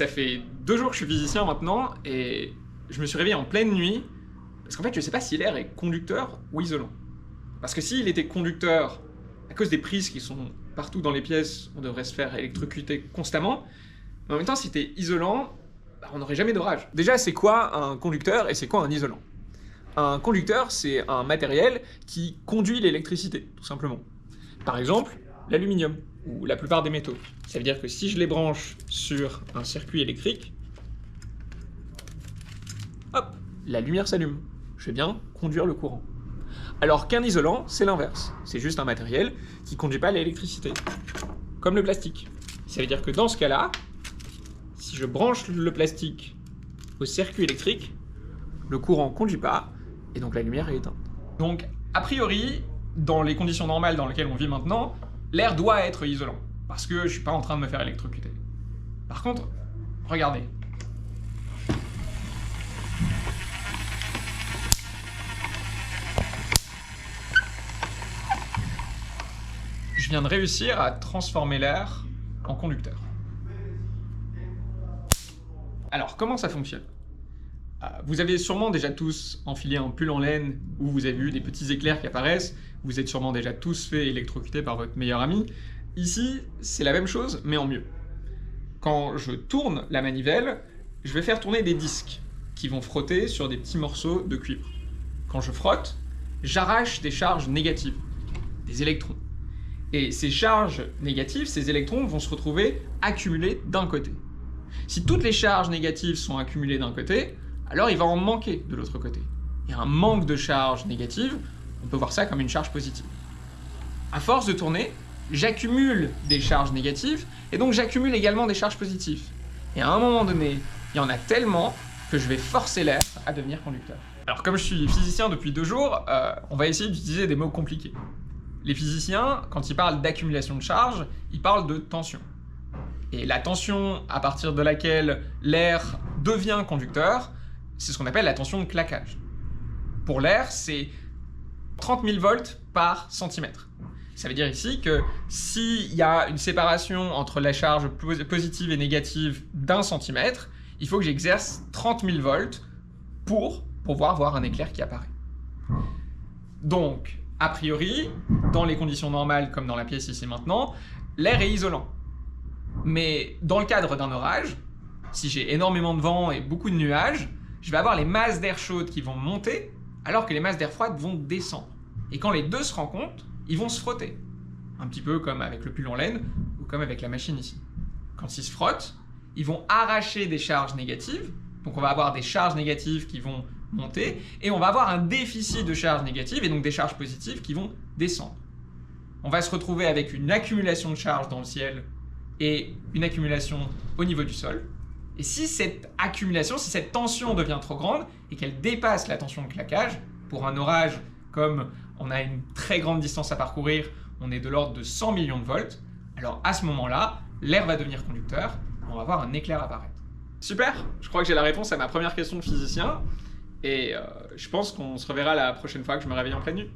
ça fait 2 jours que je suis physicien maintenant, et je me suis réveillé en pleine nuit, parce qu'en fait, je sais pas si l'air est conducteur ou isolant. Parce que s'il était conducteur, à cause des prises qui sont partout dans les pièces, on devrait se faire électrocuter constamment, mais en même temps, si c'était isolant, on n'aurait jamais d'orage. Déjà, c'est quoi un conducteur et c'est quoi un isolant? Un conducteur, c'est un matériel qui conduit l'électricité, tout simplement. Par exemple, l'aluminium, ou la plupart des métaux. Ça veut dire que si je les branche sur un circuit électrique, hop, la lumière s'allume. Je vais bien conduire le courant. Alors qu'un isolant, c'est l'inverse. C'est juste un matériel qui ne conduit pas l'électricité. Comme le plastique. Ça veut dire que dans ce cas-là, si je branche le plastique au circuit électrique, le courant ne conduit pas, et donc la lumière est éteinte. Donc, a priori, dans les conditions normales dans lesquelles on vit maintenant, l'air doit être isolant, parce que je ne suis pas en train de me faire électrocuter. Par contre, regardez. Je viens de réussir à transformer l'air en conducteur. Alors, comment ça fonctionne? Vous avez sûrement déjà tous enfilé un pull en laine où vous avez vu des petits éclairs qui apparaissent, vous êtes sûrement déjà tous fait électrocuter par votre meilleur ami. Ici, c'est la même chose, mais en mieux. Quand je tourne la manivelle, je vais faire tourner des disques qui vont frotter sur des petits morceaux de cuivre. Quand je frotte, j'arrache des charges négatives, des électrons. Et ces charges négatives, ces électrons vont se retrouver accumulés d'un côté. Si toutes les charges négatives sont accumulées d'un côté, alors il va en manquer de l'autre côté. Et un manque de charge négative, on peut voir ça comme une charge positive. À force de tourner, j'accumule des charges négatives, et donc j'accumule également des charges positives. Et à un moment donné, il y en a tellement que je vais forcer l'air à devenir conducteur. Alors comme je suis physicien depuis 2 jours, on va essayer d'utiliser des mots compliqués. Les physiciens, quand ils parlent d'accumulation de charges, ils parlent de tension. Et la tension à partir de laquelle l'air devient conducteur, c'est ce qu'on appelle la tension de claquage. Pour l'air, c'est 30 000 volts par centimètre. Ça veut dire ici que s'il y a une séparation entre la charge positive et négative d'1 centimètre, il faut que j'exerce 30 000 volts pour pouvoir voir un éclair qui apparaît. Donc, a priori, dans les conditions normales comme dans la pièce ici maintenant, l'air est isolant. Mais dans le cadre d'un orage, si j'ai énormément de vent et beaucoup de nuages, je vais avoir les masses d'air chaude qui vont monter, alors que les masses d'air froide vont descendre. Et quand les deux se rencontrent, ils vont se frotter. Un petit peu comme avec le pull en laine, ou comme avec la machine ici. Quand ils se frottent, ils vont arracher des charges négatives, donc on va avoir des charges négatives qui vont monter, et on va avoir un déficit de charges négatives, et donc des charges positives qui vont descendre. On va se retrouver avec une accumulation de charges dans le ciel, et une accumulation au niveau du sol. Et si cette accumulation, si cette tension devient trop grande et qu'elle dépasse la tension de claquage, pour un orage, comme on a une très grande distance à parcourir, on est de l'ordre de 100 millions de volts, alors à ce moment-là, l'air va devenir conducteur, et on va voir un éclair apparaître. Super, je crois que j'ai la réponse à ma première question de physicien, et je pense qu'on se reverra la prochaine fois que je me réveille en pleine nuit.